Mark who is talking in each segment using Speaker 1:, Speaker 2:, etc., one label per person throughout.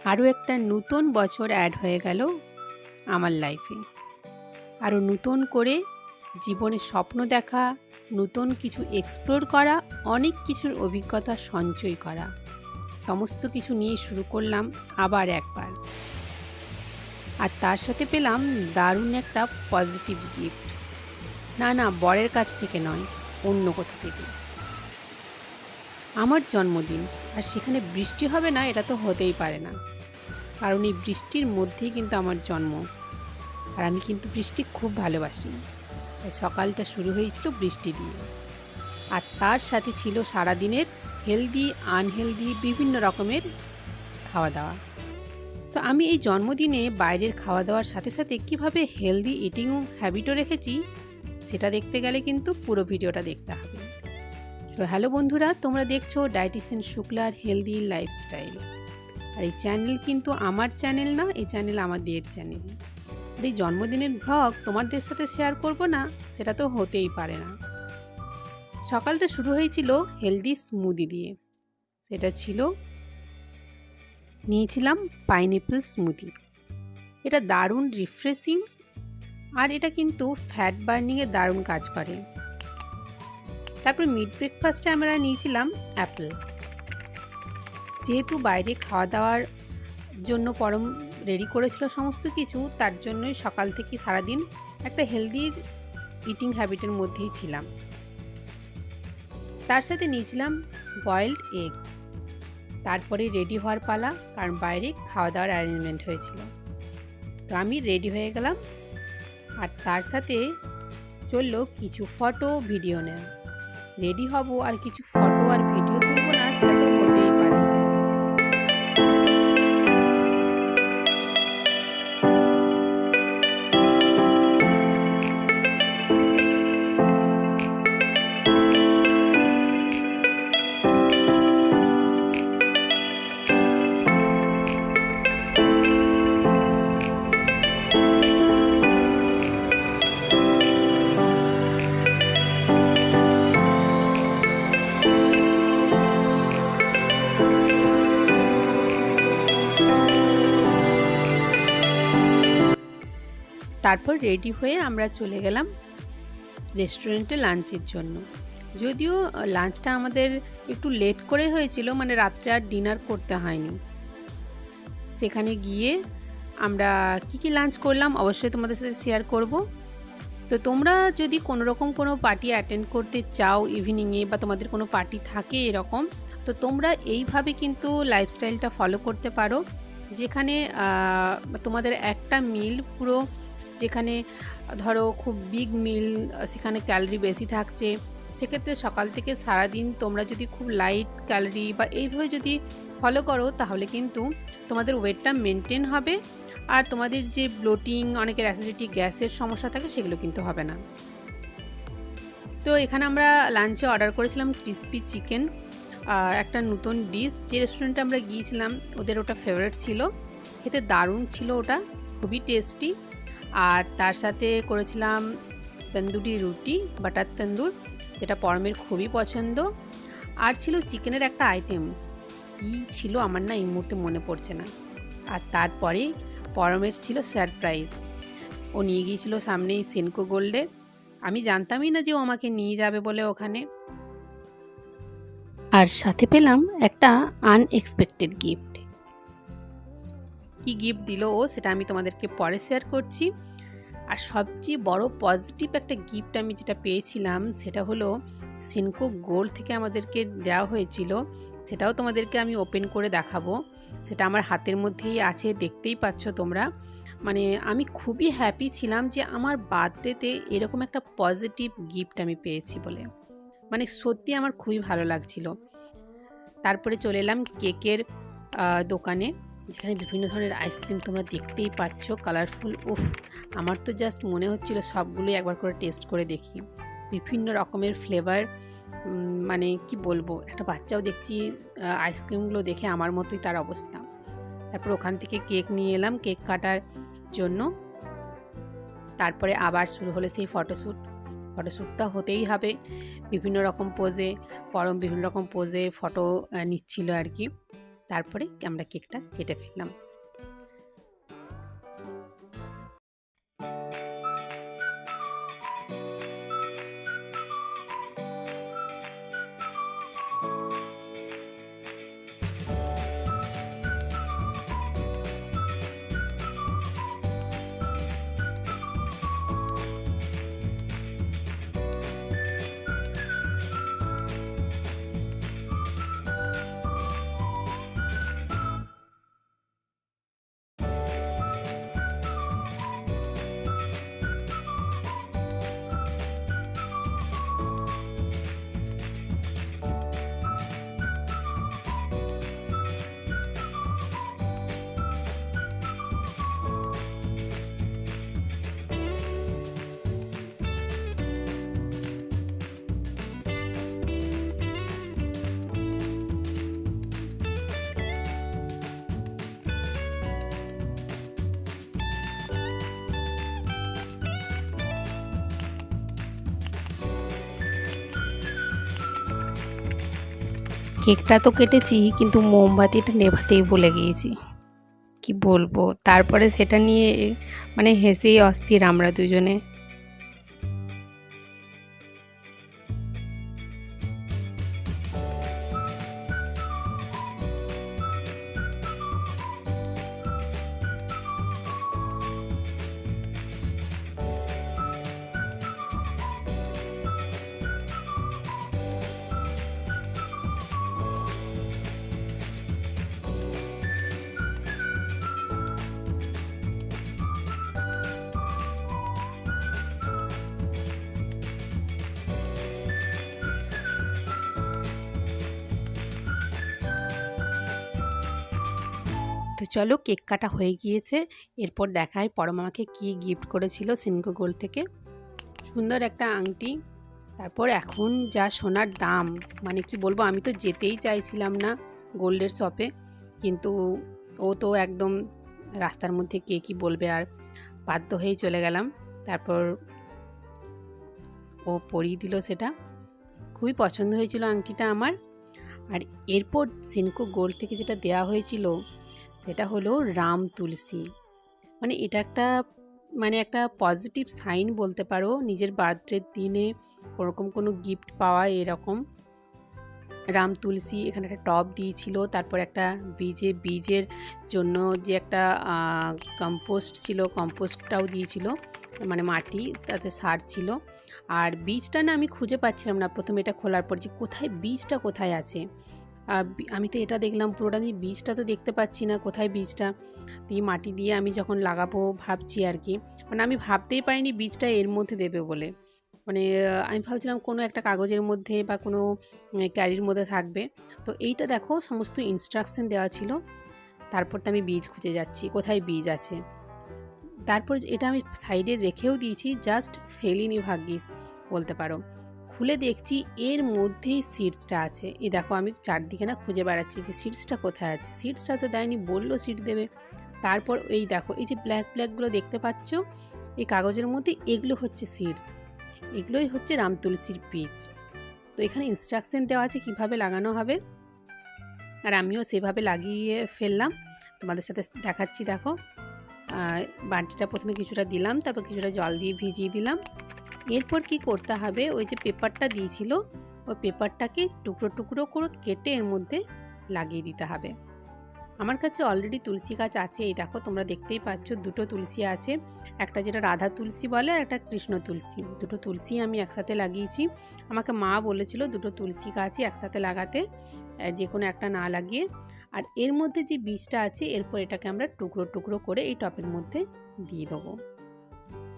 Speaker 1: আরও একটা নতুন বছর অ্যাড হয়ে গেল আমার লাইফে। আরও নতুন করে জীবনে স্বপ্ন দেখা, নতুন কিছু এক্সপ্লোর করা, অনেক কিছুর অভিজ্ঞতা সঞ্চয় করা, সমস্ত কিছু নিয়ে শুরু করলাম আবার একবার। আর তার সাথে পেলাম দারুণ একটা পজিটিভ গিফট। না বরের কাছ থেকে নয়, অন্য কোথা থেকে। আমার জন্মদিন, আর সেখানে বৃষ্টি হবে না এটা তো হতেই পারে না, কারণ এই বৃষ্টির মধ্যেই কিন্তু আমার জন্ম। আর আমি কিন্তু বৃষ্টি খুব ভালোবাসি। সকালটা শুরু হয়েছিল বৃষ্টি দিয়ে, আর তার সাথে ছিল সারাদিনের হেলদি আনহেলদি বিভিন্ন রকমের খাওয়া দাওয়া। তো আমি এই জন্মদিনে বাইরের খাওয়া দাওয়ার সাথে সাথে কীভাবে হেলদি ইটিং হ্যাবিটও রেখেছি, সেটা দেখতে গেলে কিন্তু পুরো ভিডিওটা দেখতে হবে। তো হ্যালো বন্ধুরা, তোমরা দেখছো ডায়েটিশিয়ান শুক্লার হেলদি লাইফস্টাইল। আর এই চ্যানেল কিন্তু আমার চ্যানেল না, এই চ্যানেল আমাদের চ্যানেল। আর এই জন্মদিনের ভ্লগ তোমাদের সাথে শেয়ার করব না, সেটা তো হতেই পারে না। সকালটা শুরু হয়েছিল হেলদি স্মুদি দিয়ে। সেটা ছিল, নিয়েছিলাম পাইনঅ্যাপেল স্মুদি। এটা দারুণ রিফ্রেশিং, আর এটা কিন্তু ফ্যাট বার্নিংয়ে দারুণ কাজ করে। তারপর মিড ব্রেকফাস্টে আমরা নিয়েছিলাম অ্যাপেল। যেহেতু বাইরে খাওয়া দাওয়ার জন্য পরম রেডি করেছিল সমস্ত কিছু, তার জন্যই সকাল থেকে সারাদিন একটা হেলদি ইটিং হ্যাবিটের মধ্যেই ছিলাম। তার সাথে নিয়েছিলাম বয়েলড এগ। তারপরে রেডি হওয়ার পালা, কারণ বাইরে খাওয়া দাওয়ার অ্যারেঞ্জমেন্ট হয়েছিল। তো আমি রেডি হয়ে গেলাম, আর তার সাথে চললো কিছু ফটো ভিডিও নেওয়া। রেডি হব আর কিছু ফটো আর ভিডিও তুলবো না, সেটা তো হতেই পারে। তারপর রেডি হয়ে আমরা চলে গেলাম রেস্টুরেন্টে লাঞ্চের জন্য। যদিও লাঞ্চটা আমাদের একটু লেট করে হয়েছিল, মানে রাত্রে আর ডিনার করতে হয়নি। সেখানে গিয়ে আমরা কি লাঞ্চ করলাম অবশ্যই তোমাদের সাথে শেয়ার করব। তো তোমরা যদি কোনো পার্টি অ্যাটেন্ড করতে চাও ইভিনিংয়ে, বা তোমাদের কোনো পার্টি থাকে এরকম, তো তোমরা এইভাবে কিন্তু লাইফস্টাইলটা ফলো করতে পারো, যেখানে তোমাদের একটা মিল পুরো, যেখানে ধরো খুব বিগ মিল, সেখানে ক্যালোরি বেশি থাকছে। সেক্ষেত্রে সকাল থেকে সারাদিন তোমরা যদি খুব লাইট ক্যালোরি বা এইভাবে যদি ফলো করো, তাহলে কিন্তু তোমাদের ওয়েটটা মেনটেন হবে, আর তোমাদের যে ব্লোটিং, অনেকের অ্যাসিডিটি, গ্যাসের সমস্যা থাকে, সেগুলো কিন্তু হবে না। তো এখানে আমরা লাঞ্চে অর্ডার করেছিলাম ক্রিসপি চিকেন, একটা নতুন ডিশ। যে রেস্টুরেন্টে আমরা গিয়েছিলাম ওদের ওটা ফেভারিট ছিল, খেতে দারুণ ছিল, ওটা খুবই টেস্টি। আর তার সাথে করেছিলাম তন্দুরি রুটি, বাটার তন্দুর, যেটা পরমের খুবই পছন্দ। আর ছিল চিকেনের একটা আইটেম, কী ছিল আমার না এই মুহূর্তে মনে পড়ছে না। আর তারপরে পরমের ছিল সারপ্রাইজ, ও নিয়ে গিয়েছিল সামনেই সেনকো গোল্ডে। আমি জানতামই না যে ও আমাকে নিয়ে যাবে বলে ওখানে। আর সাথে পেলাম একটা আনএক্সপেক্টেড গিফট। কি গিফট দিল ও, সেটা আমি তোমাদেরকে পরে শেয়ার করছি। আর সবচেয়ে বড় পজিটিভ একটা গিফট আমি যেটা পেয়েছিলাম, সেটা হলো সেনকো গোল্ড থেকে আমাদেরকে দেওয়া হয়েছিল। সেটাও তোমাদেরকে আমি ওপেন করে দেখাবো। সেটা আমার হাতের মধ্যেই আছে, দেখতেই পাচ্ছ তোমরা। মানে আমি খুবই হ্যাপি ছিলাম যে আমার বার্থডেতে এরকম একটা পজিটিভ গিফট আমি পেয়েছি বলে, মানে সত্যি আমার খুবই ভালো লাগছিল। তারপরে চলে এলাম কেকের দোকানে, যেখানে বিভিন্ন ধরনের আইসক্রিম তোমরা দেখতেই পাচ্ছ, কালারফুল। উফ, আমার তো জাস্ট মনে হচ্ছিল সবগুলোই একবার করে টেস্ট করে দেখি, বিভিন্ন রকমের ফ্লেভার। মানে কি বলবো, একটা বাচ্চাও দেখছি আইসক্রিমগুলো দেখে আমার মতোই তার অবস্থা। তারপর ওখান থেকে কেক নিয়ে এলাম কেক কাটার জন্য। তারপরে আবার শুরু হলো সেই ফটোশ্যুটটা হতেই হবে বিভিন্ন রকম পোজে। পরম বিভিন্ন রকম পোজে ফটো নিচ্ছিল আর কি। তারপরে আমরা কেকটা কেটে ফেললাম। কেকটা তো কেটেছি, কিন্তু মোমবাতিটা নেভাতেই ভুলে গিয়েছি। কি বলবো, তারপরে সেটা নিয়ে মানে হেসেই অস্থির আমরা দুজনে। তো চলো, কেক কাটা হয়ে গিয়েছে। এরপর দেখাই পরম আমাকে কী গিফট করেছিল সিনকো গোল্ড থেকে। সুন্দর একটা আংটি। তারপর এখন যা সোনার দাম, মানে কি বলবো, আমি তো যেতেই চাইছিলাম না গোল্ডের শপে, কিন্তু ও তো একদম রাস্তার মধ্যে কে কী বলবে, আর বাধ্য হয়েই চলে গেলাম। তারপর ও পরিয়ে দিল সেটা। খুবই পছন্দ হয়েছিল আংটিটা আমার। আর এরপর সিনকো গোল্ড থেকে যেটা দেওয়া হয়েছিল সেটা হলো রাম তুলসী। মানে এটা একটা পজিটিভ সাইন বলতে পারো, নিজের বার্থডের দিনে ওরকম কোনো গিফট পাওয়া। এরকম রাম তুলসী এখানে একটা টব দিয়েছিল, তারপর একটা বীজের জন্য যে একটা কম্পোস্ট ছিল, কম্পোস্টটাও দিয়েছিল, মানে মাটি তাতে সার ছিল। আর বীজটা না আমি খুঁজে পাচ্ছিলাম না প্রথমে এটা খোলার পর, যে কোথায় বীজটা কোথায় আছে। আমি তো এটা দেখলাম পুরোটা, আমি বীজটা তো দেখতে পাচ্ছি না, কোথায় বীজটা। দিয়ে মাটি দিয়ে আমি যখন লাগাবো ভাবছি আর কি, মানে আমি ভাবতেই পারিনি বীজটা এর মধ্যে দেবে বলে। মানে আমি ভাবছিলাম কোনো একটা কাগজের মধ্যে বা কোনো ক্যারির মধ্যে থাকবে। তো এইটা দেখো সমস্ত ইনস্ট্রাকশন দেওয়া ছিল। তারপর তো আমি বীজ খুঁজে যাচ্ছি কোথায় বীজ আছে। তারপর এটা আমি সাইডে রেখেও দিয়েছি, জাস্ট ফেলিনি ভাগ্যিস বলতে পারো। খুলে দেখছি এর মধ্যেই সিডসটা আছে। এই দেখো আমি চারদিকে না খুঁজে বেড়াচ্ছি যে সিডসটা কোথায় আছে। সিডসটা তো দেয়নি, বললো সিড দেবে। তারপর এই দেখো এই যে ব্ল্যাকগুলো দেখতে পাচ্ছ এই কাগজের মধ্যে, এগুলো হচ্ছে সিডস, এগুলোই হচ্ছে রাম তুলসীর বীজ। তো এখানে ইনস্ট্রাকশন দেওয়া আছে কিভাবে লাগানো হবে, আর আমিও সেভাবে লাগিয়ে ফেললাম। তোমাদের সাথে দেখাচ্ছি। দেখো বাটিটা প্রথমে কিছুটা দিলাম, তারপর কিছুটা জল দিয়ে ভিজিয়ে দিলাম। এরপর কি করতে হবে, ওই যে পেপারটা দিয়েছিল ওই পেপারটাকে টুকরো টুকরো করে কেটে এর মধ্যে লাগিয়ে দিতে হবে। আমার কাছে অলরেডি তুলসী গাছ আছে, এই দেখো তোমরা দেখতেই পাচ্ছ দুটো তুলসী আছে, একটা যেটা রাধা তুলসী বলে আর একটা কৃষ্ণ তুলসী। দুটো তুলসী আমি একসাথে লাগিয়েছি। আমাকে মা বলেছিল দুটো তুলসী গাছই একসাথে লাগাতে, যে কোনো একটা না লাগিয়ে। আর এর মধ্যে যে বীজটা আছে এরপর এটাকে আমরা টুকরো টুকরো করে এই টবের মধ্যে দিয়ে দেবো।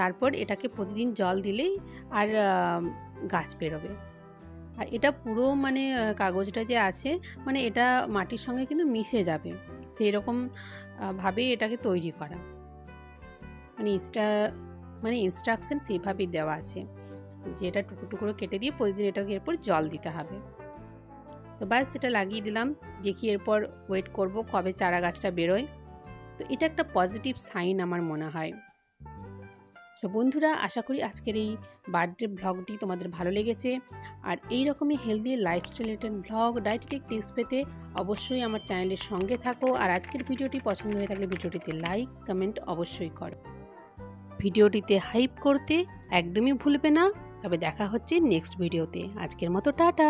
Speaker 1: তারপর এটাকে প্রতিদিন জল দিলেই আর গাছ বেরোবে। আর এটা পুরো মানে কাগজটা যে আছে মানে এটা মাটির সঙ্গে কিন্তু মিশে যাবে, সেই রকম ভাবে এটাকে তৈরি করা। মানে ইনস্ট্রাকশন সেইভাবেই দেওয়া আছে যে এটা টুকরো টুকরো কেটে দিয়ে প্রতিদিন এটাকে এরপর জল দিতে হবে। তো ব্যাস সেটা লাগিয়ে দিলাম, দেখি এরপর ওয়েট করব কবে চারা গাছটা বেরোয়। তো এটা একটা পজিটিভ সাইন আমার মনে হয়। সো বন্ধুরা, আশা করি আজকের এই বার্থডে ব্লগটি তোমাদের ভালো লেগেছে। আর এই রকমই healthy lifestyle related blog, dietetic tips পেতে অবশ্যই আমার চ্যানেলের সঙ্গে থাকো। আর আজকের ভিডিওটি পছন্দ হয়ে থাকলে ভিডিওটিতে লাইক কমেন্ট অবশ্যই করো। ভিডিওটিতে হাইপ করতে একদমই ভুলবে না। তবে দেখা হচ্ছে নেক্সট ভিডিওতে। আজকের মতো টাটা।